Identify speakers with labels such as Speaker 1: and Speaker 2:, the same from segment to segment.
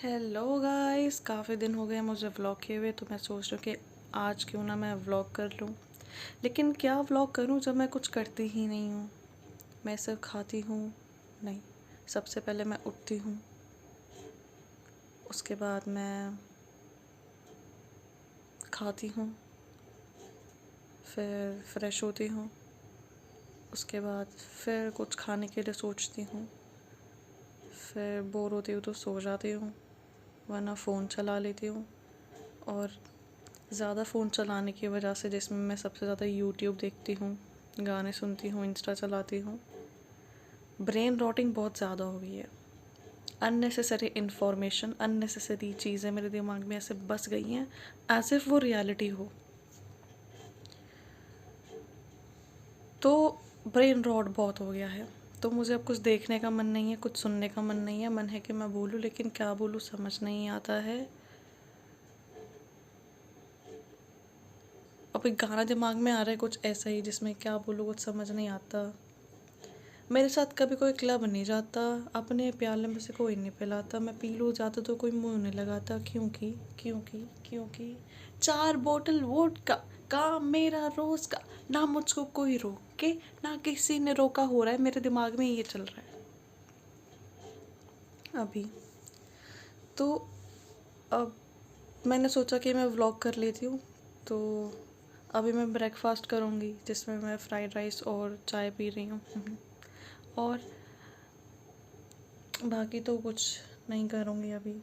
Speaker 1: Hello guys, काफ़ी दिन हो गए मुझे व्लॉग किए हुए, तो मैं सोच रही हूँ कि आज क्यों ना मैं व्लॉग कर लूँ। लेकिन क्या व्लॉग करूँ जब मैं कुछ करती ही नहीं हूँ। मैं सिर्फ खाती हूँ नहीं, सबसे पहले मैं उठती हूँ, उसके बाद मैं खाती हूँ, फिर फ्रेश होती हूँ, उसके बाद फिर कुछ खाने के लिए सोचती हूँ, फिर बोर होती हूँ तो सो जाती हूँ, वरना फ़ोन चला लेती हूँ। और ज़्यादा फ़ोन चलाने की वजह से, जिसमें मैं सबसे ज़्यादा यूट्यूब देखती हूँ, गाने सुनती हूँ, इंस्टा चलाती हूँ, ब्रेन रॉटिंग बहुत ज़्यादा हो गई है। अननेसेसरी इन्फॉर्मेशन, अननेसेसरी चीज़ें मेरे दिमाग में ऐसे बस गई हैं एज इफ़ वो रियलिटी हो। तो ब्रेन रॉट बहुत हो गया है। तो मुझे अब कुछ देखने का मन नहीं है, कुछ सुनने का मन नहीं है। मन है कि मैं बोलूँ, लेकिन क्या बोलूँ समझ नहीं आता है। अब एक गाना दिमाग में आ रहा है कुछ ऐसा ही, जिसमें क्या बोलूँ कुछ समझ नहीं आता। मेरे साथ कभी कोई क्लब नहीं जाता, अपने प्याले में से कोई नहीं पिलाता, मैं पी लूँ जाता तो कोई मुंह नहीं लगाता। क्योंकि 4 बोतल वोडका काम मेरा रोज का, ना मुझको कोई रोके ना किसी ने रोका, हो रहा है मेरे दिमाग में ये चल रहा है अभी। तो अब मैंने सोचा कि मैं व्लॉग कर लेती हूँ। तो अभी मैं ब्रेकफास्ट करूँगी, जिसमें मैं फ्राइड राइस और चाय पी रही हूँ। और बाकी तो कुछ नहीं करूँगी अभी।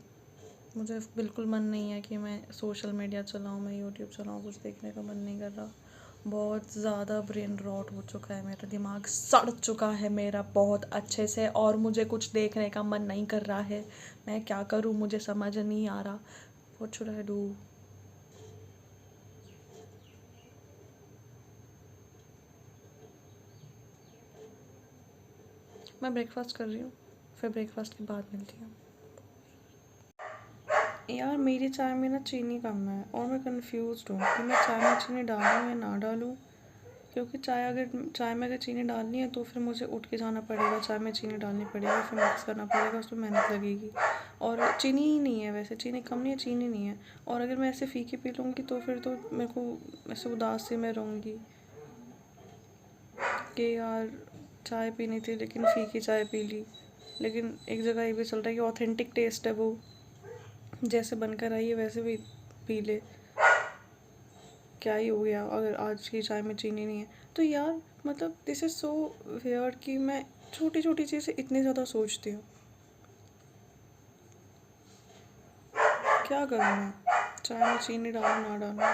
Speaker 1: मुझे बिल्कुल मन नहीं है कि मैं सोशल मीडिया चलाऊँ, मैं यूट्यूब चलाऊँ, कुछ देखने का मन नहीं कर रहा। बहुत ज़्यादा ब्रेन रॉट हो चुका है, मेरा दिमाग सड़ चुका है मेरा बहुत अच्छे से, और मुझे कुछ देखने का मन नहीं कर रहा है। मैं क्या करूँ मुझे समझ नहीं आ रहा। What should I do? मैं ब्रेकफास्ट कर रही हूँ, फिर ब्रेकफास्ट के बाद मिलती हूँ। यार मेरी चाय में ना चीनी कम है, और मैं कंफ्यूज्ड हूँ कि मैं चाय में चीनी डालूँ या ना डालूँ। क्योंकि चाय में अगर चीनी डालनी है तो फिर मुझे उठ के जाना पड़ेगा, चाय में चीनी डालनी पड़ेगी, फिर मिक्स करना पड़ेगा, उसमें मेहनत लगेगी। और चीनी ही नहीं है, वैसे चीनी कम नहीं है, चीनी नहीं है। और अगर मैं ऐसे फीकी पी लूँगी तो फिर तो मेरे को ऐसे उदास सी मैं रहूँगी कि यार चाय पीनी थी लेकिन फीकी चाय पी ली। लेकिन एक जगह ये भी चल रहा है कि ऑथेंटिक टेस्ट है, वो जैसे बनकर आई है वैसे भी पी ले। क्या ही हो गया अगर आज की चाय में चीनी नहीं है तो। यार मतलब दिस इज़ सो वियर्ड कि मैं छोटी छोटी चीज़ें इतनी ज़्यादा सोचती हूँ। क्या करूँ मैं, चाय में चीनी डालूँ ना डालूँ।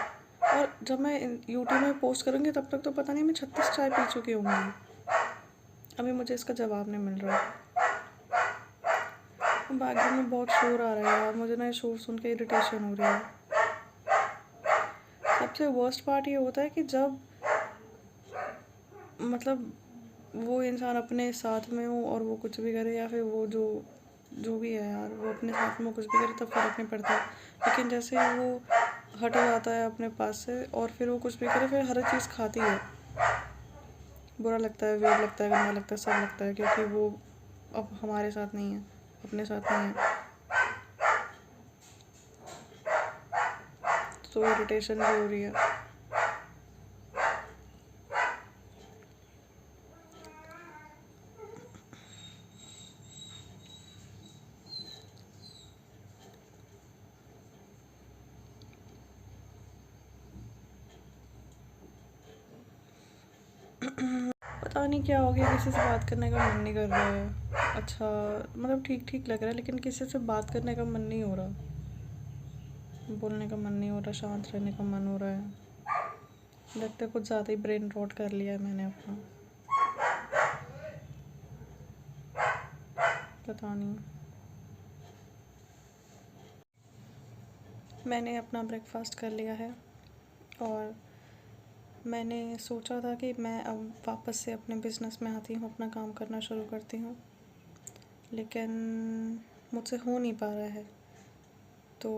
Speaker 1: और जब मैं यूट्यूब में पोस्ट करूँगी तब तक तो पता नहीं मैं 36 चाय पी चुकी होंगी। अभी मुझे इसका जवाब नहीं मिल रहा। बैकग्राउंड में बहुत शोर आ रहा है यार, मुझे ना ये शोर सुन के इरिटेशन हो रही है। सबसे वर्स्ट पार्ट ये होता है कि जब मतलब वो इंसान अपने साथ में हो और वो कुछ भी करे, या फिर वो जो जो भी है यार, वो अपने साथ में कुछ भी करे तब फ़र्क नहीं पड़ता। लेकिन जैसे ही वो हट जाता है अपने पास से और फिर वो कुछ भी करे, फिर हर चीज़ खाती है, बुरा लगता है, वेट लगता है, गंदा लगता है, सब लगता है, क्योंकि वो अब हमारे साथ नहीं है, अपने साथ नहीं है। तो इरिटेशन भी हो रही है। पता नहीं क्या हो गया, किसी से बात करने का मन नहीं कर रहा है। अच्छा मतलब ठीक ठीक लग रहा है, लेकिन किसी से बात करने का मन नहीं हो रहा, बोलने का मन नहीं हो रहा, शांत रहने का मन हो रहा है। लगता है कुछ ज़्यादा ही ब्रेन रॉट कर लिया है मैंने अपना, पता नहीं। मैंने अपना ब्रेकफास्ट कर लिया है, और मैंने सोचा था कि मैं अब वापस से अपने बिज़नेस में आती हूँ, अपना काम करना शुरू करती हूँ, लेकिन मुझसे हो नहीं पा रहा है। तो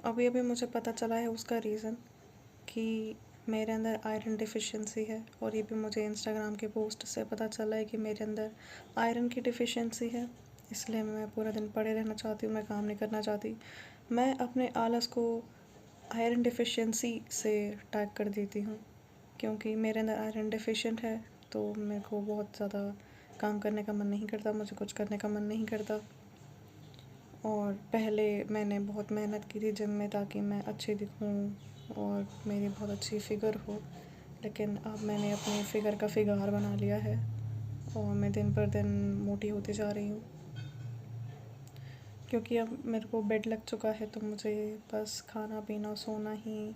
Speaker 1: अभी अभी मुझे पता चला है उसका रीज़न, कि मेरे अंदर आयरन डिफ़िशिएंसी है। और ये भी मुझे इंस्टाग्राम के पोस्ट से पता चला है कि मेरे अंदर आयरन की डिफ़िशिएंसी है, इसलिए मैं पूरा दिन पड़े रहना चाहती हूँ, मैं काम नहीं करना चाहती। मैं अपने आलस को आयरन डिफिशिएंसी से टैग कर देती हूँ, क्योंकि मेरे अंदर आयरन डिफिशिएंट है, तो मेरे को बहुत ज़्यादा काम करने का मन नहीं करता, मुझे कुछ करने का मन नहीं करता। और पहले मैंने बहुत मेहनत की थी जिम में ताकि मैं अच्छी दिखूं और मेरी बहुत अच्छी फ़िगर हो, लेकिन अब मैंने अपने फ़िगर का फिगार बना लिया है और मैं दिन पर दिन मोटी होती जा रही हूँ, क्योंकि अब मेरे को बेड लग चुका है, तो मुझे बस खाना पीना सोना ही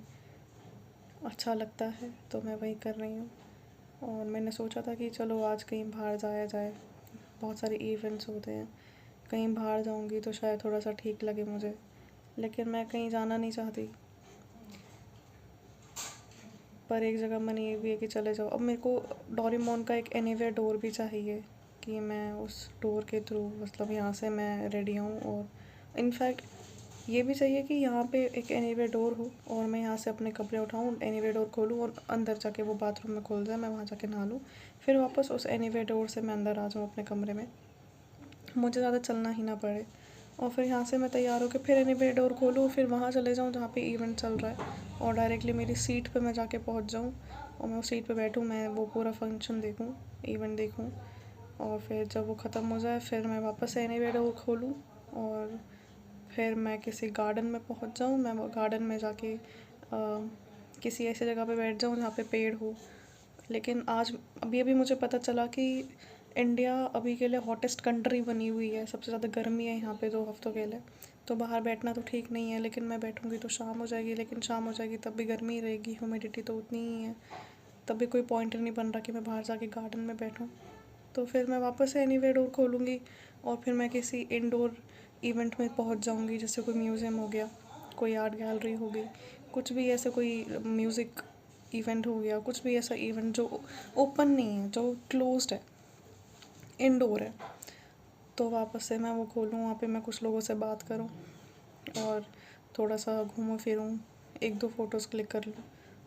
Speaker 1: अच्छा लगता है, तो मैं वही कर रही हूँ। और मैंने सोचा था कि चलो आज कहीं बाहर जाया जाए, बहुत सारे इवेंट्स होते हैं, कहीं बाहर जाऊँगी तो शायद थोड़ा सा ठीक लगे मुझे, लेकिन मैं कहीं जाना नहीं चाहती। पर एक जगह मन ये भी है कि चले जाओ। अब मेरे को डोरेमोन का एक एनीवेयर डोर भी चाहिए कि मैं उस डोर के थ्रू, मतलब यहाँ से मैं रेडी हूँ, और इनफैक्ट ये भी चाहिए कि यहाँ पे एक एनीवेयर डोर हो और मैं यहाँ से अपने कपड़े उठाऊँ, एनीवेयर डोर खोलूँ और अंदर जाके वो बाथरूम में खोल जाए, मैं वहाँ जाके नहा लूँ, फिर वापस उस एनीवेयर डोर से मैं अंदर आ जाऊँ अपने कमरे में, मुझे ज़्यादा चलना ही ना पड़े। और फिर यहाँ से मैं तैयार होकर फिर एनीवेयर डोर खोलूँ, फिर वहाँ चले जाऊँ जहाँ पे इवेंट चल रहा है, और डायरेक्टली मेरी सीट पे मैं जाके पहुँच जाऊँ और मैं उस सीट पे बैठूँ, मैं वो पूरा फंक्शन देखूँ, इवेंट देखूँ, और फिर जब वो ख़त्म हो जाए फिर मैं वापस एनीवेयर डोर खोलूँ और फिर मैं किसी गार्डन में पहुँच जाऊँ। मैं वो गार्डन में जाके किसी ऐसी जगह पे बैठ जाऊँ जहाँ पे पेड़ हो। लेकिन आज अभी अभी मुझे पता चला कि इंडिया अभी के लिए हॉटेस्ट कंट्री बनी हुई है, सबसे ज़्यादा गर्मी है यहाँ पे 2 हफ्तों के लिए, तो बाहर बैठना तो ठीक नहीं है, लेकिन मैं बैठूँगी तो शाम हो जाएगी, लेकिन शाम हो जाएगी तब भी गर्मी रहेगी, ह्यूमिडिटी तो उतनी ही है, तब भी कोई पॉइंट नहीं बन रहा कि मैं बाहर जाके गार्डन में बैठूँ। तो फिर मैं वापस से एनीवेयर डोर खोलूँगी और फिर मैं किसी इंडोर इवेंट में पहुँच जाऊँगी, जैसे कोई म्यूज़ियम हो गया, कोई आर्ट गैलरी हो गई, कुछ भी ऐसे कोई म्यूज़िक इवेंट हो गया, कुछ भी ऐसा इवेंट जो ओपन नहीं है, जो क्लोज्ड है, इंडोर है, तो वापस से मैं वो खोलूँ, वहाँ पे मैं कुछ लोगों से बात करूँ और थोड़ा सा घूमूँ फिरूँ, 1-2 फ़ोटोज़ क्लिक कर लूँ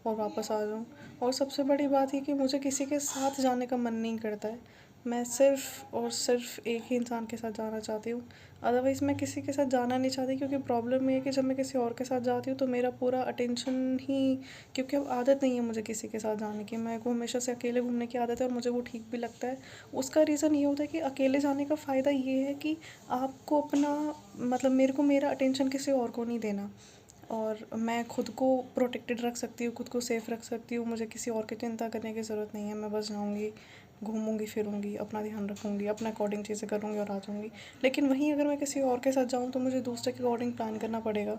Speaker 1: और वापस आ जाऊँ। और सबसे बड़ी बात ये कि मुझे किसी के साथ जाने का मन नहीं करता है, मैं सिर्फ़ और सिर्फ एक ही इंसान के साथ जाना चाहती हूँ। अदरवाइज़ मैं किसी के साथ जाना नहीं चाहती, क्योंकि प्रॉब्लम ये है कि जब मैं किसी और के साथ जाती हूँ तो मेरा पूरा अटेंशन ही, क्योंकि अब आदत नहीं है मुझे किसी के साथ जाने की, मेरे को हमेशा से अकेले घूमने की आदत है और मुझे वो ठीक भी लगता है। उसका रीज़न ये होता है कि अकेले जाने का फ़ायदा ये है कि आपको अपना, मतलब मेरे को मेरा अटेंशन किसी और को नहीं देना, और मैं खुद को प्रोटेक्टेड रख सकती हूँ, खुद को सेफ़ रख सकती हूँ, मुझे किसी और की चिंता करने की ज़रूरत नहीं है। मैं बस जाऊँगी, घूमूंगी फिरूंगी, अपना ध्यान रखूँगी, अपना अकॉर्डिंग चीज़ें करूँगी और आ जाऊँगी। लेकिन वहीं अगर मैं किसी और के साथ जाऊँ तो मुझे दूसरे के अकॉर्डिंग प्लान करना पड़ेगा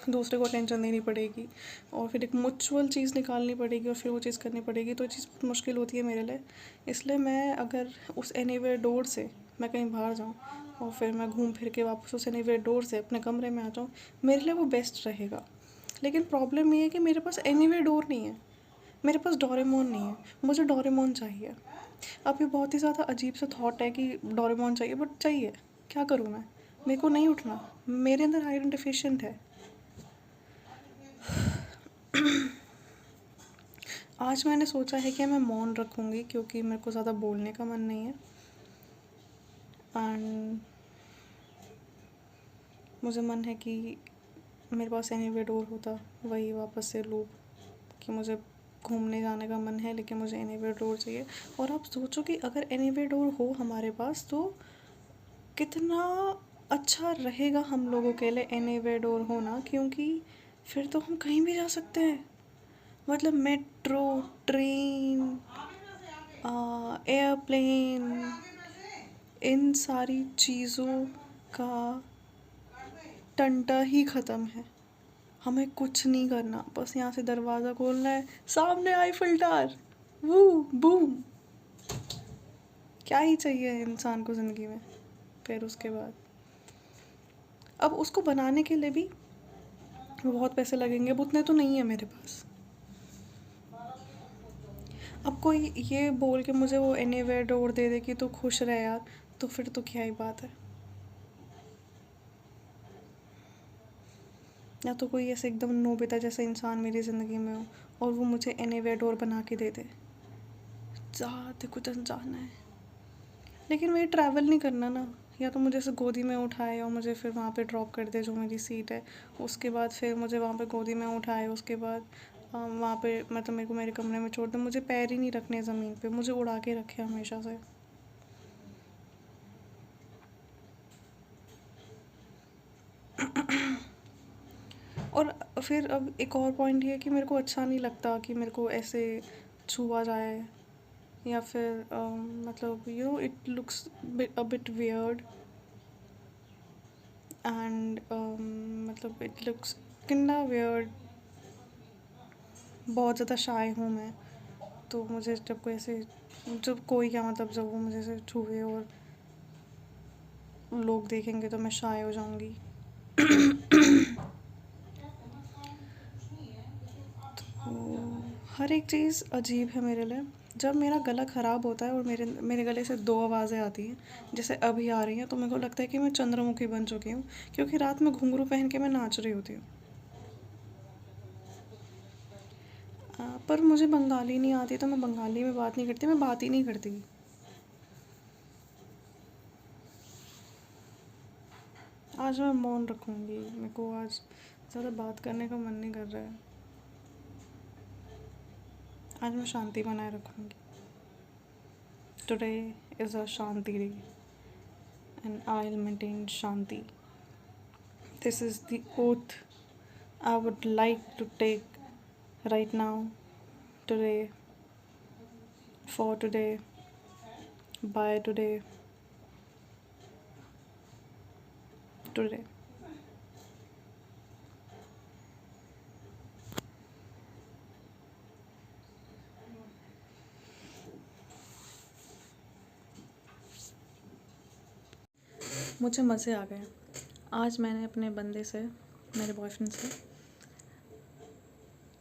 Speaker 1: दूसरे को टेंशन देनी पड़ेगी और फिर एक म्यूचुअल चीज़ निकालनी पड़ेगी और फिर वो चीज़ करनी पड़ेगी, तो ये चीज़ बहुत मुश्किल होती है मेरे लिए। इसलिए मैं अगर उस एनीवेयर डोर से मैं कहीं बाहर जाऊँ और फिर मैं घूम फिर के वापस उस एनीवेयर डोर से अपने कमरे में आ जाऊँ, मेरे लिए वो बेस्ट रहेगा। लेकिन प्रॉब्लम ये है कि मेरे पास एनीवेयर डोर नहीं है, मेरे पास डोरेमोन नहीं है, मुझे डोरेमोन चाहिए। अब ये बहुत ही ज़्यादा अजीब सा थॉट है कि डोरेमोन चाहिए, बट चाहिए, क्या करूँ मैं, मेरे को नहीं उठना, मेरे अंदर आयरन डिफिशिएंट है। आज मैंने सोचा है कि मैं मौन रखूँगी, क्योंकि मेरे को ज़्यादा बोलने का मन नहीं है, एंड मुझे मन है कि मेरे पास एनीवेयर डोर होता, वही वापस से लूप, कि मुझे घूमने जाने का मन है लेकिन मुझे एनीवेयर डोर चाहिए। और आप सोचो कि अगर एनीवेयर डोर हो हमारे पास तो कितना अच्छा रहेगा हम लोगों के लिए एनीवेयर डोर होना, क्योंकि फिर तो हम कहीं भी जा सकते हैं, मतलब मेट्रो, ट्रेन, एयरप्लेन, इन सारी चीज़ों का टंटा ही ख़त्म है। हमें कुछ नहीं करना, बस यहाँ से दरवाज़ा खोलना है, सामने आईफिल टावर, वो बूम, क्या ही चाहिए इंसान को ज़िंदगी में। फिर उसके बाद अब उसको बनाने के लिए भी बहुत पैसे लगेंगे, अब उतने तो नहीं है मेरे पास। अब कोई ये बोल के मुझे वो एनीवेयर डोर दे दे कि तू खुश रह यार, तो फिर तो क्या ही बात है। या तो कोई ऐसे एकदम नोबिता जैसा इंसान मेरी ज़िंदगी में हो और वो मुझे एनीवेयर डोर बना के दे दे, जा तेरे को जाना है, लेकिन मुझे ट्रैवल नहीं करना ना, या तो मुझे ऐसे गोदी में उठाए और मुझे फिर वहाँ पे ड्रॉप कर दे जो मेरी सीट है, उसके बाद फिर मुझे वहाँ पे गोदी में उठाए, उसके बाद वहाँ पे मतलब मेरे को मेरे कमरे में छोड़ दे। मुझे पैर ही नहीं रखने ज़मीन पे, मुझे उड़ा के रखे हमेशा से। और फिर अब एक और पॉइंट ये है कि मेरे को अच्छा नहीं लगता कि मेरे को ऐसे छुआ जाए, या फिर मतलब it looks a bit weird, and मतलब इट लुक्स कितना वियर्ड। बहुत ज़्यादा शाय हूँ मैं, तो मुझे जब कोई ऐसे, जब कोई क्या मतलब जब वो मुझे ऐसे छुए और लोग देखेंगे तो मैं शाय हो जाऊँगी। तो हर एक चीज़ अजीब है मेरे लिए। जब मेरा गला ख़राब होता है और मेरे मेरे गले से दो आवाज़ें आती हैं, जैसे अभी आ रही हैं, तो मेरे को लगता है कि मैं चंद्रमुखी बन चुकी हूँ, क्योंकि रात में घुंघरू पहन के मैं नाच रही होती हूँ। पर मुझे बंगाली नहीं आती, तो मैं बंगाली में बात नहीं करती, मैं बात ही नहीं करती। आज मैं मौन रखूँगी, मेरे को आज ज़्यादा बात करने का मन नहीं कर रहा है। आज मैं शांति बनाए रखूँगी। Today is a Shanti day and I'll maintain Shanti. This is the oath I would like to take right now, today, for today, by today, today. मुझे मज़े आ गए। आज मैंने अपने बंदे से, मेरे बॉयफ्रेंड से,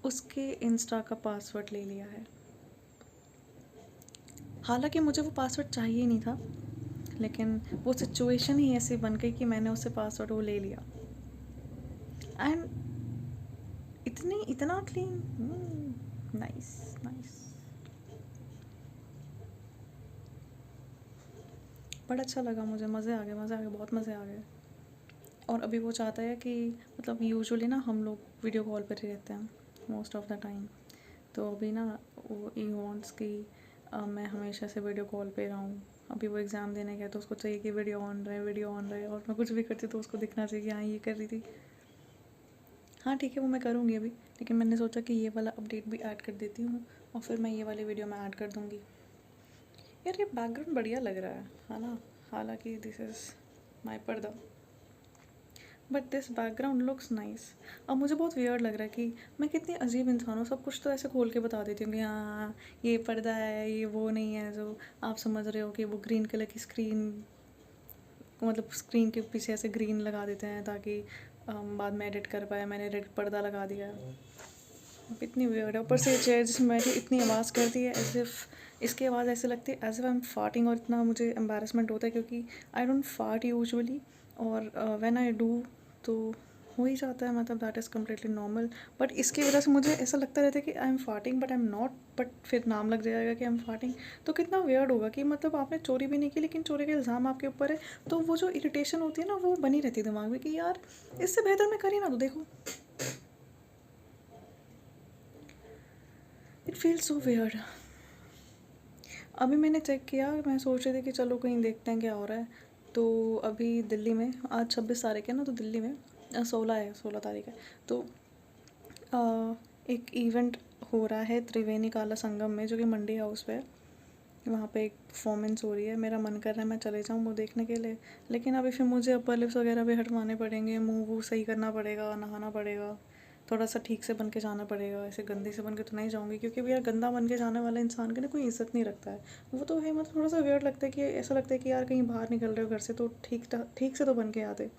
Speaker 1: उसके इंस्टा का पासवर्ड ले लिया है। हालांकि मुझे वो पासवर्ड चाहिए नहीं था, लेकिन वो सिचुएशन ही ऐसी बन गई कि मैंने उससे पासवर्ड वो ले लिया। एंड इतना क्लीन, नाइस नाइस, बड़ा अच्छा लगा मुझे। मज़े आ गए, बहुत मज़े आ गए। और अभी वो चाहता है कि मतलब यूजुअली ना हम लोग वीडियो कॉल पर ही रहते हैं मोस्ट ऑफ द टाइम, तो अभी ना वो ई वांट्स कि मैं हमेशा से वीडियो कॉल पे रहूँ। अभी वो एग्ज़ाम देने गया तो उसको चाहिए कि वीडियो ऑन रहे, और मैं कुछ भी करती तो उसको दिखना चाहिए कि हाँ ये कर रही थी। हाँ ठीक है, वो मैं करूँगी अभी, लेकिन मैंने सोचा कि ये वाला अपडेट भी ऐड कर देती हूँ और फिर मैं ये वाली वीडियो में ऐड कर दूँगी। यार ये बैकग्राउंड बढ़िया लग रहा है ना, हालांकि दिस इज़ माई पर्दा, but this background looks nice. अब मुझे बहुत वियर्ड लग रहा है कि मैं कितनी अजीब इंसान हूँ, सब कुछ तो ऐसे खोल के बता देती हूँ कि हाँ ये पर्दा है, ये वो नहीं है जो आप समझ रहे हो कि वो ग्रीन कलर की स्क्रीन, मतलब स्क्रीन के पीछे ऐसे ग्रीन लगा देते हैं ताकि बाद में एडिट कर पाए। मैंने रेड पर्दा लगा दिया है। इतनी वियर्ड है। ऊपर से ये चेयर जिसमें बैठी इतनी आवाज़ करती है, एज इफ़ इसकी आवाज़ ऐसे लगती है as if I am farting, और इतना मुझे एम्बैरेसमेंट होता है क्योंकि आई डोंट फार्ट यूजुअली, और व्हेन आई डू तो हो ही जाता है, मतलब that is completely normal. But इसकी वजह से मुझे ऐसा लगता रहता है कि I am farting but I am not, but फिर नाम लग जाएगा कि आई एम फार्टिंग। तो कितना वियर्ड होगा कि मतलब आपने चोरी भी नहीं की लेकिन चोरी का इल्ज़ाम आपके ऊपर है, तो वो जो इरिटेशन होती है ना वो बनी रहती है दिमाग में कि यार इससे बेहतर मैं कर ही ना दूँ। देखो, इट फील्स सो वियर्ड। अभी मैंने चेक किया, मैं सोच रही थी कि चलो कहीं देखते हैं क्या हो रहा है। तो अभी दिल्ली में आज 26 तारीख है ना, तो दिल्ली में 16 तारीख है, तो एक इवेंट हो रहा है त्रिवेणी काला संगम में, जो कि मंडी हाउस पे है। वहाँ पे एक परफॉर्मेंस हो रही है, मेरा मन कर रहा है मैं चले जाऊँ वो देखने के लिए, लेकिन अभी फिर मुझे अपर लिप्स वगैरह भी हटवाने पड़ेंगे, मुंह वूह सही करना पड़ेगा, नहाना पड़ेगा, थोड़ा सा ठीक से बन के जाना पड़ेगा। ऐसे गंदी से बन के तो नहीं जाऊँगी, क्योंकि भैया गंदा बन के जाने वाला इंसान की ना कोई इज़्ज़त नहीं रखता है। वो तो है, मतलब थोड़ा सा वियर्ड लगता है कि ऐसा लगता है कि यार कहीं बाहर निकल रहे हो घर से तो ठीक से तो बन के आते।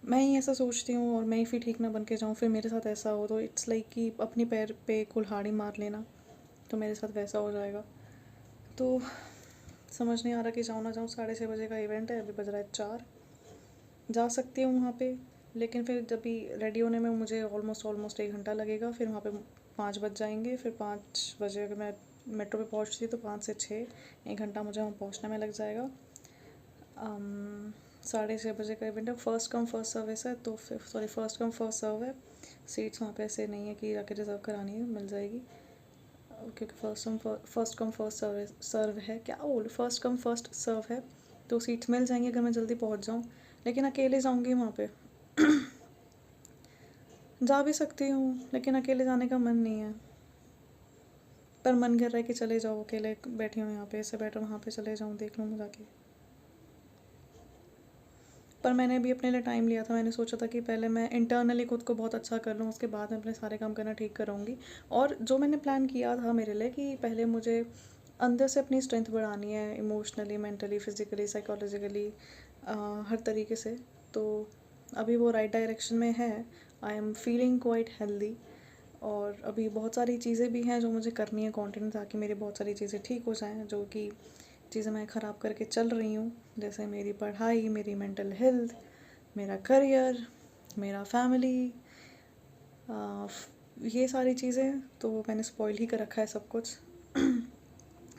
Speaker 1: मैं ही ऐसा सोचती हूँ और मैं ही फिर ठीक ना बन के जाऊँ, फिर मेरे साथ ऐसा हो तो इट्स लाइक कि अपनी पैर पे कुल्हाड़ी मार लेना, तो मेरे साथ वैसा हो जाएगा। तो समझ नहीं आ रहा कि जाऊँ ना जाऊँ। 6:30 बजे का इवेंट है, अभी बज रहा है 4। जा सकती हूँ वहाँ पे, लेकिन फिर जब भी रेडी होने में मुझे ऑलमोस्ट 1 घंटा लगेगा। फिर वहाँ पे 5 बज जाएंगे, फिर 5 बजे अगर मैं मेट्रो पे पहुंचती तो 5 से 6, 1 घंटा मुझे वहाँ पहुंचने में लग जाएगा। 6:30 बजे का इवेंट है, फर्स्ट कम फर्स्ट सर्विस है, तो sorry first come first serve है। सीट्स वहाँ पे ऐसे नहीं है कि जाके रिज़र्व करानी है, मिल जाएगी, क्योंकि फर्स्ट कम फर्स्ट सर्व है, क्या बोल फर्स्ट कम फर्स्ट सर्व है, तो सीट्स मिल जाएंगी अगर मैं जल्दी पहुँच जाऊँ। लेकिन अकेले जाऊँगी वहाँ पे जा भी सकती हूँ, लेकिन अकेले जाने का मन नहीं है, पर मन कर रहा है कि चले जाओ, अकेले बैठी हूँ यहाँ पे, इससे बेटर वहाँ पे चले जाऊँ, देख लूँ जाके। पर मैंने भी अपने लिए टाइम लिया था, मैंने सोचा था कि पहले मैं इंटरनली खुद को बहुत अच्छा कर लूँ, उसके बाद मैं अपने सारे काम करना ठीक कराऊँगी। और जो मैंने प्लान किया था मेरे लिए कि पहले मुझे अंदर से अपनी स्ट्रेंथ बढ़ानी है, इमोशनली, मेंटली, फिज़िकली, साइकोलॉजिकली, हर तरीके से, तो अभी वो राइट डायरेक्शन में है। I am feeling quite healthy, और अभी बहुत सारी चीज़ें भी हैं जो मुझे करनी है कंटिन्यू, ताकि मेरी बहुत सारी चीज़ें ठीक हो जाएं, जो कि चीज़ें मैं ख़राब करके चल रही हूँ, जैसे मेरी पढ़ाई, मेरी मेंटल हेल्थ, मेरा करियर, मेरा फैमिली, ये सारी चीज़ें तो मैंने स्पॉइल ही कर रखा है सब कुछ।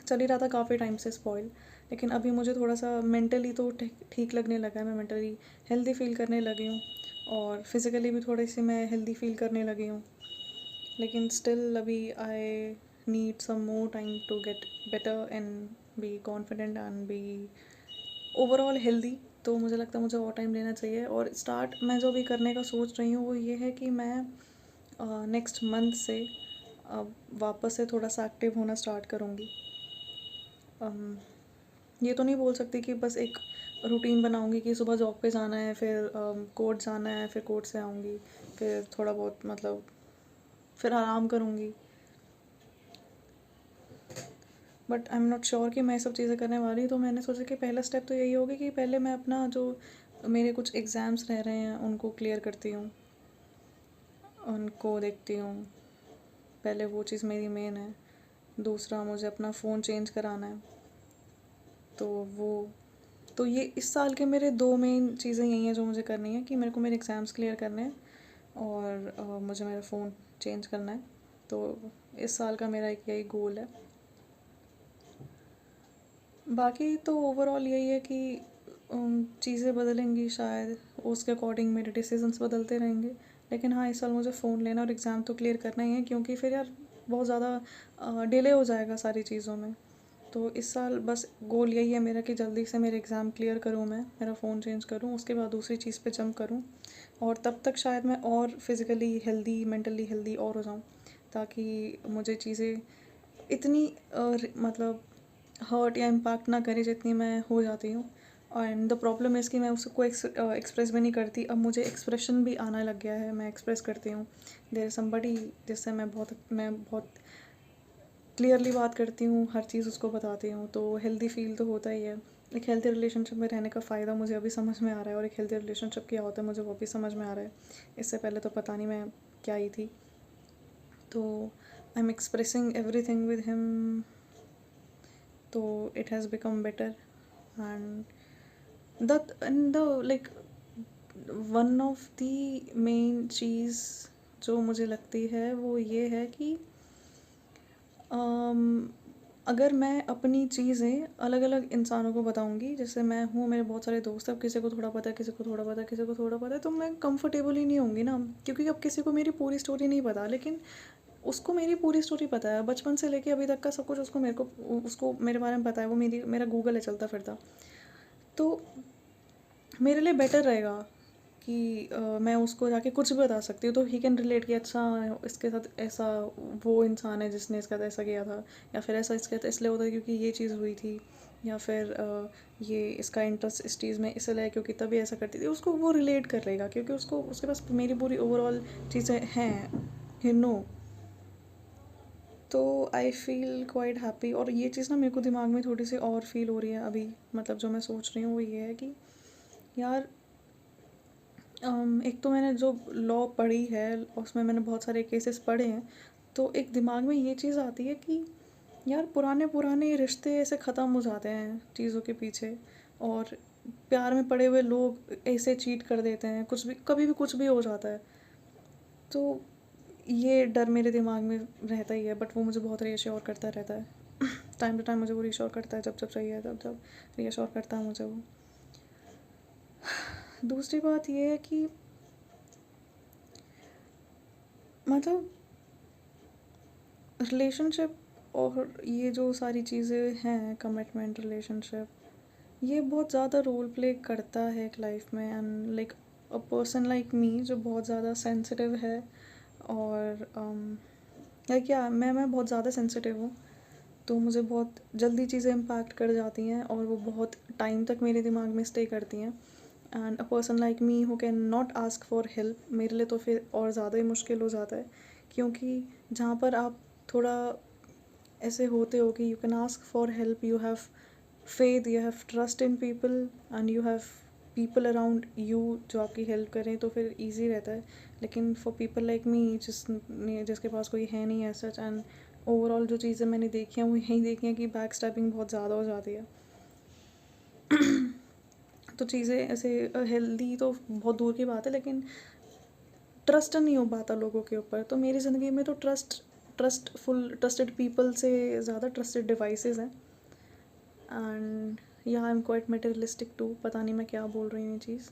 Speaker 1: चल ही रहा था काफ़ी टाइम से स्पॉइल, लेकिन अभी मुझे थोड़ा सा मेंटली तो ठीक लगने लगा है, मैं मेंटली हेल्दी फील करने लगी हूँ, और फिज़िकली भी थोड़ी सी मैं हेल्दी फील करने लगी हूँ। लेकिन स्टिल अभी I need some more time to get better and be confident and be overall healthy, तो मुझे लगता है मुझे और टाइम लेना चाहिए। और स्टार्ट मैं जो भी करने का सोच रही हूँ वो ये है कि मैं नेक्स्ट मंथ से वापस से थोड़ा सा एक्टिव होना स्टार्ट करूँगी। ये तो नहीं बोल सकती कि बस एक रूटीन बनाऊँगी कि सुबह जॉब पे जाना है, फिर कोर्ट जाना है, फिर कोर्ट से आऊँगी, फिर थोड़ा बहुत मतलब फिर आराम करूँगी, but I am not sure कि मैं ये सब चीज़ें करने वाली। तो मैंने सोचा कि पहला स्टेप तो यही होगा कि पहले मैं अपना जो मेरे कुछ एग्ज़ाम्स रह रहे हैं उनको क्लियर करती हूँ, उनको देखती हूँ, पहले वो चीज़ मेरी मेन है। दूसरा, मुझे अपना फ़ोन चेंज कराना है, तो वो तो ये इस साल के मेरे 2 मेन चीज़ें यही हैं जो मुझे करनी है, कि मेरे को मेरे एग्ज़ाम्स क्लियर करने हैं, और मुझे मेरा फ़ोन चेंज करना है। तो इस साल का मेरा एक यही गोल है। बाकी तो ओवरऑल यही है कि चीज़ें बदलेंगी शायद, उसके अकॉर्डिंग मेरे डिसीजंस बदलते रहेंगे। लेकिन हाँ, इस साल मुझे फ़ोन लेना और एग्ज़ाम तो क्लियर करना ही है, क्योंकि फिर यार बहुत ज़्यादा डिले हो जाएगा सारी चीज़ों में। तो इस साल बस गोल यही है मेरा कि जल्दी से मेरे एग्ज़ाम क्लियर करूँ, मैं मेरा फ़ोन चेंज करूँ, उसके बाद दूसरी चीज़ पे जंप करूँ, और तब तक शायद मैं और फिज़िकली हेल्दी, मेंटली हेल्दी और हो जाऊँ, ताकि मुझे चीज़ें इतनी मतलब हर्ट या इम्पैक्ट ना करे जितनी मैं हो जाती हूँ। एंड द प्रॉब्लम इज़ कि मैं उसको एक्सप्रेस भी नहीं करती, अब मुझे एक्सप्रेशन भी आना लग गया है, मैं एक्सप्रेस करती हूँ। देयर समबडी जिससे मैं बहुत क्लियरली बात करती हूँ, हर चीज़ उसको बताती हूँ, तो हेल्दी फील तो होता ही है। एक हेल्दी रिलेशनशिप में रहने का फ़ायदा मुझे अभी समझ में आ रहा है, और एक हेल्दी रिलेशनशिप क्या होता है मुझे वो भी समझ में आ रहा है। इससे पहले तो पता नहीं मैं क्या ही थी। तो I am expressing everything with him, तो it has become better. And the like one of the main चीज़ जो मुझे लगती है वो ये है कि अगर मैं अपनी चीज़ें अलग अलग इंसानों को बताऊंगी, जैसे मैं हूँ, मेरे बहुत सारे दोस्त हैं, अब किसी को थोड़ा पता है, किसी को थोड़ा पता है, किसी को थोड़ा पता है, तो मैं कंफर्टेबल ही नहीं होंगी ना, क्योंकि अब किसी को मेरी पूरी स्टोरी नहीं पता, लेकिन उसको मेरी पूरी स्टोरी पता है, बचपन से लेके अभी तक का सब कुछ उसको मेरे बारे में पता है, वो मेरा गूगल है चलता फिरता। तो मेरे लिए बेटर रहेगा कि मैं उसको जाके कुछ भी बता सकती हूँ, तो ही कैन रिलेट कि अच्छा इसके साथ ऐसा वो इंसान है जिसने इसके साथ ऐसा किया था, या फिर ऐसा इसके साथ इसलिए होता है क्योंकि ये चीज़ हुई थी, या फिर ये इसका इंटरेस्ट इस चीज़ में इसलिए क्योंकि तभी ऐसा करती थी, उसको वो रिलेट कर लेगा, क्योंकि उसको उसके पास मेरी पूरी ओवरऑल चीज़ें हैं, यू नो। तो आई फील क्वाइट हैप्पी, और ये चीज़ ना मेरे को दिमाग में थोड़ी सी और फील हो रही है अभी, मतलब जो मैं सोच रही हूँ वो ये है कि यार एक तो मैंने जो लॉ पढ़ी है उसमें मैंने बहुत सारे केसेस पढ़े हैं, तो एक दिमाग में ये चीज़ आती है कि यार पुराने पुराने रिश्ते ऐसे ख़त्म हो जाते हैं चीज़ों के पीछे, और प्यार में पड़े हुए लोग ऐसे चीट कर देते हैं, कुछ भी कभी भी कुछ भी हो जाता है। तो ये डर मेरे दिमाग में रहता ही है, बट वो मुझे बहुत रीअश्योर करता रहता है। टाइम टू टाइम मुझे वो रीश्योर करता है, जब जब चाहिए तब जब रीअश्योर करता है मुझे वो। दूसरी बात ये है कि मतलब रिलेशनशिप और ये जो सारी चीज़ें हैं, कमिटमेंट, रिलेशनशिप, ये बहुत ज़्यादा रोल प्ले करता है एक लाइफ में। And like a person like me जो बहुत ज़्यादा सेंसिटिव है, और लाइक या मैं बहुत ज़्यादा सेंसिटिव हूँ, तो मुझे बहुत जल्दी चीज़ें इम्पैक्ट कर जाती हैं और वो बहुत टाइम तक मेरे दिमाग में स्टे करती हैं। And a person like me who can not ask for help, मेरे लिए तो फिर और ज़्यादा ही मुश्किल हो जाता है, क्योंकि जहाँ पर आप थोड़ा ऐसे होते हो कि you can ask for help, you have faith, you have trust in people, and you have people around you जो आपकी हेल्प करें, तो फिर ईजी रहता है। लेकिन फॉर पीपल लाइक मी जिसके पास कोई है नहीं ऐसा, एंड ओवरऑल जो चीज़ें मैंने देखी हैं वो यही देखी हैं कि बैक स्टैपिंग बहुत ज़्यादा हो जाती है। तो चीज़ें ऐसे हेल्दी तो बहुत दूर की बात है, लेकिन ट्रस्ट नहीं हो पाता लोगों के ऊपर। तो मेरी ज़िंदगी में तो ट्रस्टेड पीपल से ज़्यादा ट्रस्टेड डिवाइसेस हैं। एंड या I am quite materialistic too, पता नहीं मैं क्या बोल रही हूँ ये चीज़,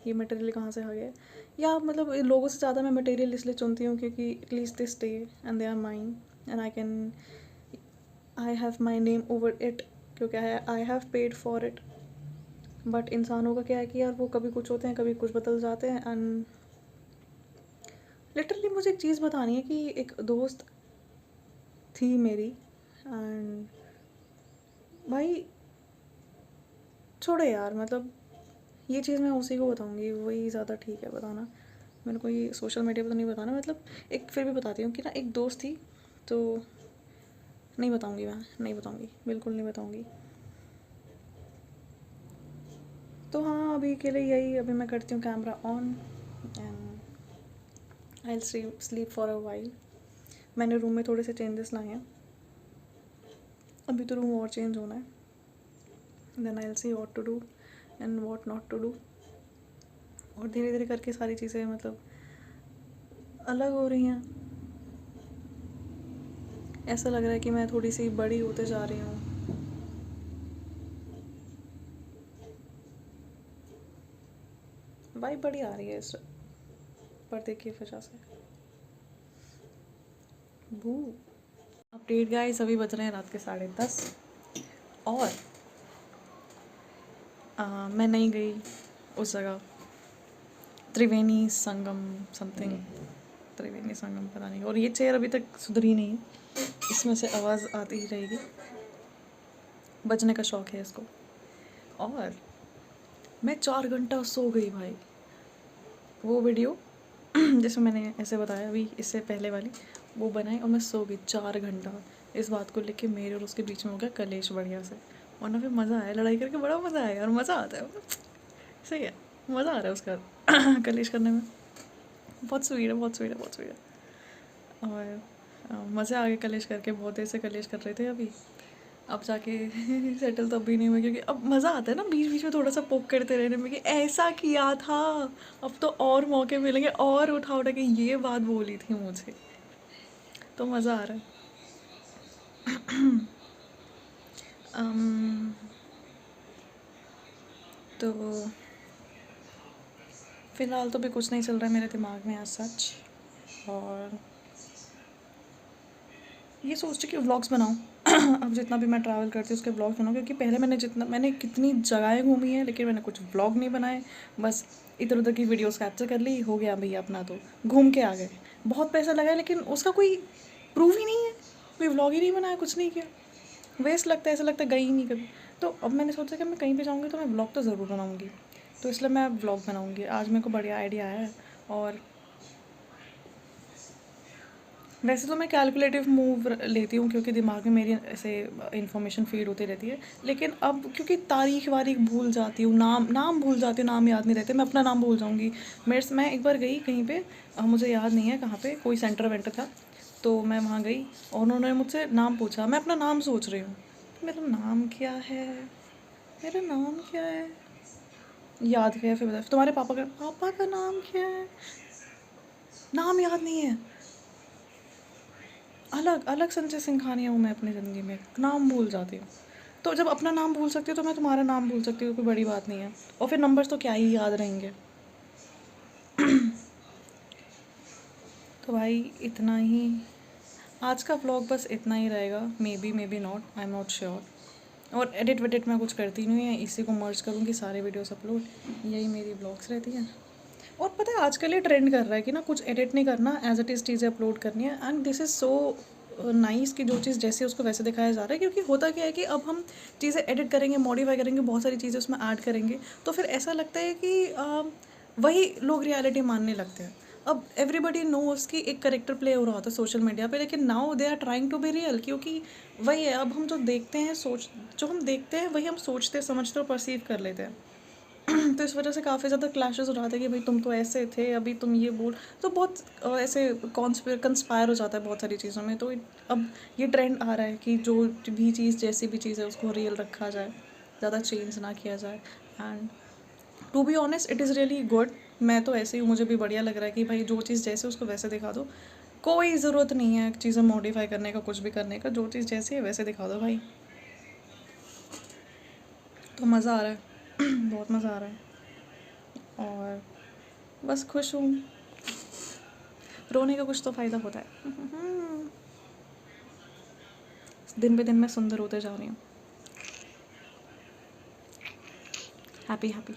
Speaker 1: ये मटेरियल कहाँ से आ गया है। या मतलब लोगों से ज़्यादा मैं मटेरियल इसलिए चुनती हूँ क्योंकि at least they stay and they are mine, and I have my name over it, क्योंकि I have paid for it. But इंसानों का क्या है कि यार वो कभी कुछ होते हैं, कभी कुछ बदल जाते हैं। एंड लिटरली मुझे एक चीज़ बतानी है कि एक दोस्त थी मेरी, एंड भाई छोड़ो यार, मतलब ये चीज़ मैं उसी को बताऊंगी, वही ज़्यादा ठीक है बताना। मैंने कोई सोशल मीडिया पर तो नहीं बताना, मतलब एक फिर भी बताती हूँ कि ना एक दोस्त थी, तो नहीं बताऊंगी, मैं नहीं बताऊंगी, बिल्कुल नहीं बताऊंगी। तो हाँ, अभी के लिए यही, अभी मैं करती हूँ camera on and I sleep for a while. मैंने रूम में थोड़े से चेंजेस लाए हैं, अभी तो रूम और चेंज होना है, then I will see what to do and what not to do. और धीरे धीरे करके सारी चीज़ें मतलब अलग हो रही हैं। ऐसा लग रहा है कि मैं थोड़ी सी बड़ी होते जा रही हूँ। वाइब बड़ी आ रही है इस पर्दे की वजह से। बू अपडेट गाइस, अभी बज रहे हैं रात के 10:30 और मैं नहीं गई उस जगह, त्रिवेणी संगम समथिंग, त्रिवेणी संगम पता नहीं। और ये चेयर अभी तक सुधरी नहीं है, इसमें से आवाज़ आती ही रहेगी, बजने का शौक है इसको। और मैं 4 घंटा सो गई भाई। वो वीडियो जिसमें मैंने ऐसे बताया अभी इससे पहले वाली, वो बनाई और मैं सो गई 4 घंटा। इस बात को लेके मेरे और उसके बीच में हो गया कलेश बढ़िया से, और ना फिर मज़ा आया, लड़ाई करके बड़ा मज़ा आया, और मज़ा आता है, सही है, मज़ा आ रहा है उसका कलेश करने में। बहुत स्वीट है, बहुत स्वीट है, बहुत स्वीट है। और मज़े आ गए कलेश करके, बहुत देर से कलेश कर रहे थे अभी, अब जाके सेटल तो अभी नहीं हुआ, क्योंकि अब मज़ा आता है ना बीच बीच में थोड़ा सा पोक करते रहने में कि ऐसा किया था, अब तो और मौके मिलेंगे और उठा उठा के ये बात बोली थी मुझे, तो मज़ा आ रहा है। तो फ़िलहाल तो भी कुछ नहीं चल रहा है मेरे दिमाग में आज सच, और ये सोचती कि व्लॉग्स बनाऊँ अब जितना भी मैं ट्रैवल करती हूँ उसके व्लॉग्स बनाऊँ, क्योंकि पहले मैंने कितनी जगहें घूमी हैं, लेकिन मैंने कुछ व्लॉग नहीं बनाए, बस इधर उधर की वीडियोस कैप्चर कर ली, हो गया भैया अपना, तो घूम के आ गए, बहुत पैसा लगाया लेकिन उसका कोई प्रूफ ही नहीं है, कोई व्लॉग ही नहीं बनाया, कुछ नहीं किया, वेस्ट लगता है, ऐसा लगता है गई ही नहीं कभी। तो अब मैंने सोचा कि मैं कहीं भी जाऊँगी तो मैं व्लॉग तो ज़रूर बनाऊँगी, तो इसलिए मैं व्लॉग बनाऊँगी। आज मेरे को बढ़िया आइडिया आया है, और वैसे तो मैं कैलकुलेटिव मूव लेती हूँ क्योंकि दिमाग में मेरी ऐसे इन्फॉर्मेशन फीड होती रहती है, लेकिन अब क्योंकि तारीख वारीख भूल जाती हूँ, नाम भूल जाती हूँ, नाम याद नहीं रहते, मैं अपना नाम भूल जाऊँगी। मैं एक बार गई कहीं पे, मुझे याद नहीं है कहाँ पे, कोई सेंटर वेंटर था, तो मैं वहाँ गई और उन्होंने मुझसे नाम पूछा, मैं अपना नाम सोच रही हूँ, मेरा नाम क्या है, मेरा नाम क्या है, याद किया, फिर बताया तुम्हारे पापा का नाम क्या है, नाम याद नहीं है, अलग अलग संजय सिंघानिया हूँ मैं अपनी ज़िंदगी में, नाम भूल जाती हूँ। तो जब अपना नाम भूल सकती हूँ तो मैं तुम्हारा नाम भूल सकती हूँ, कोई बड़ी बात नहीं है। और फिर नंबर्स तो क्या ही याद रहेंगे। तो भाई इतना ही, आज का व्लॉग बस इतना ही रहेगा। May be not, I am not sure. और एडिट वेडिट मैं कुछ करती नहीं है, इसी को मर्ज करूँगी सारे वीडियोस अपलोड, यही मेरी ब्लॉग्स रहती हैं। और पता है आजकल ये ट्रेंड कर रहा है कि ना कुछ एडिट नहीं करना, एज इट इज़ चीज़ें अपलोड करनी है। And this is so nice कि जो चीज़ जैसे उसको वैसे दिखाया जा रहा है। क्योंकि होता क्या है कि अब हम चीज़ें एडिट करेंगे, मॉडिफाई करेंगे, बहुत सारी चीज़ें उसमें ऐड करेंगे, तो फिर ऐसा लगता है कि वही लोग रियलिटी मानने लगते हैं। अब एवरीबडी नोस कि एक करेक्टर प्ले हो रहा होता है सोशल मीडिया पे, लेकिन now they are trying to be real. क्योंकि वही है, अब हम जो देखते हैं जो हम देखते हैं वही हम सोचते समझते और परसीव कर लेते हैं। तो इस वजह से काफ़ी ज़्यादा क्लैशेस हो जाते हैं कि भाई तुम तो ऐसे थे, अभी तुम ये बोल, तो बहुत ऐसे कंस्पायर हो जाता है बहुत सारी चीज़ों में। तो अब ये ट्रेंड आ रहा है कि जो भी चीज़ जैसी भी चीज़ है उसको रियल रखा जाए, ज़्यादा चेंज ना किया जाए। And to be honest it is really good. मैं तो ऐसे ही हूँ, मुझे भी बढ़िया लग रहा है कि भाई जो चीज़ जैसे उसको वैसे दिखा दो, कोई ज़रूरत नहीं है चीज़ें मॉडिफाई करने का, कुछ भी करने का। जो चीज़ जैसी है वैसे दिखा दो भाई। तो मज़ा आ रहा है। बहुत मज़ा आ रहा है और बस खुश हूँ। रोने का कुछ तो फ़ायदा होता है। दिन पे दिन मैं सुंदर होते जा रही हूँ। हैप्पी हैप्पी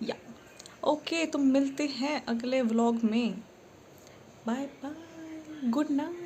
Speaker 1: या ओके, तो मिलते हैं अगले व्लॉग में। Bye bye, good night.